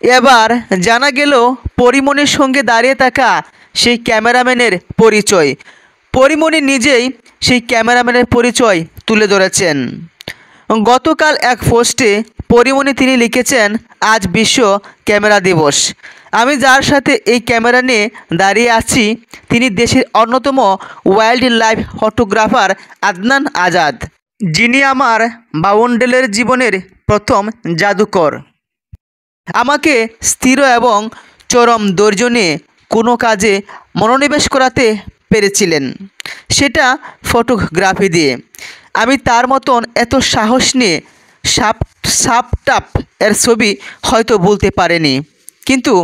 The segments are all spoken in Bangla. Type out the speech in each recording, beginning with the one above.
এবার জানা গেল পরিমণির সঙ্গে দাঁড়িয়ে থাকা সেই ক্যামেরাম্যানের পরিচয়। পরিমণি নিজেই সেই ক্যামেরাম্যানের পরিচয় তুলে ধরেছেন। গতকাল এক পোস্টে পরিমণি তিনি লিখেছেন, আজ বিশ্ব ক্যামেরা দিবস। আমি যার সাথে এই ক্যামেরা নিয়ে দাঁড়িয়ে আছি তিনি দেশের অন্যতম wild life photographer Adnan Azad, যিনি আমার বাউন্ডেলের জীবনের প্রথম জাদুকর। আমাকে স্থির এবং চরম ধৈর্য নিয়ে কোনো কাজে মনোনিবেশ করাতে পেরেছিলেন, সেটা ফটোগ্রাফি দিয়ে। আমি তার মতন এত সাহস নিয়ে সাপটাপ এর ছবি হয়তো বলতে পারিনি, কিন্তু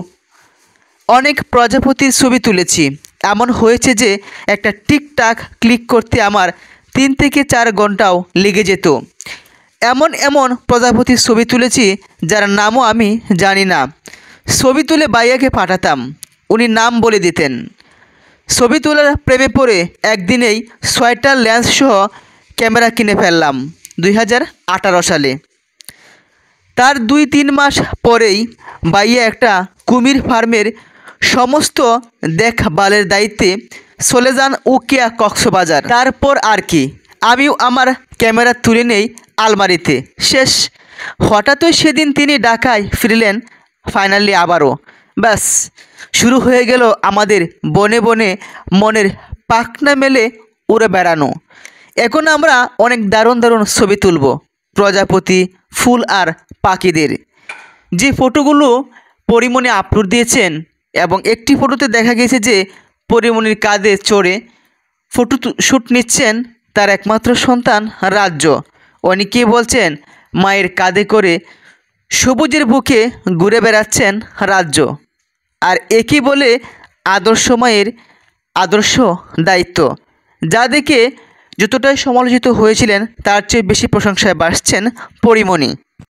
অনেক প্রজাপতির ছবি তুলেছি। এমন হয়েছে যে একটা টিকটাক ক্লিক করতে আমার 3 থেকে 4 ঘন্টাও লেগে যেত। এমন এমন প্রজাপতির ছবি তুলেছি যার নামও আমি জানি না। ছবি তুলে বাইয়াকে পাঠাতাম, উনি নাম বলে দিতেন। ছবি তোলার প্রেমে পড়ে একদিনেই 6টা লেন্স সহ ক্যামেরা কিনে ফেললাম 2018 সালে। তার 2-3 মাস পরেই বাইয়া একটা কুমির ফার্মের সমস্ত দেখভালের দায়িত্বে চলে যান উকিয়া কক্সবাজার। তারপর আর কি, আমিও আমার ক্যামেরা তুলে নেই আলমারিতে, শেষ। হঠাৎই সেদিন তিনি ঢাকায় ফিরলেন ফাইনালি আবারও। ব্যাস, শুরু হয়ে গেল আমাদের বনে বনে মনের পাখনা মেলে উড়ে বেড়ানো। এখন আমরা অনেক দারুণ দারুণ ছবি তুলব প্রজাপতি, ফুল আর পাখিদের। যে ফটোগুলো পরিমণি আপলোড দিয়েছেন, এবং একটি ফটোতে দেখা গেছে যে পরিমণির কাঁধে চড়ে ফটো শ্যুট নিচ্ছেন তার একমাত্র সন্তান রাজ্য। অনেকেই বলছেন মায়ের কাঁধে করে সবুজের বুকে ঘুরে বেড়াচ্ছেন রাজ্য। আর একই বলে আদর্শ মায়ের আদর্শ দায়িত্ব, যা দেখে যতটাই সমালোচিত হয়েছিলেন তার চেয়ে বেশি প্রশংসায় ভাসছেন পরিমণি।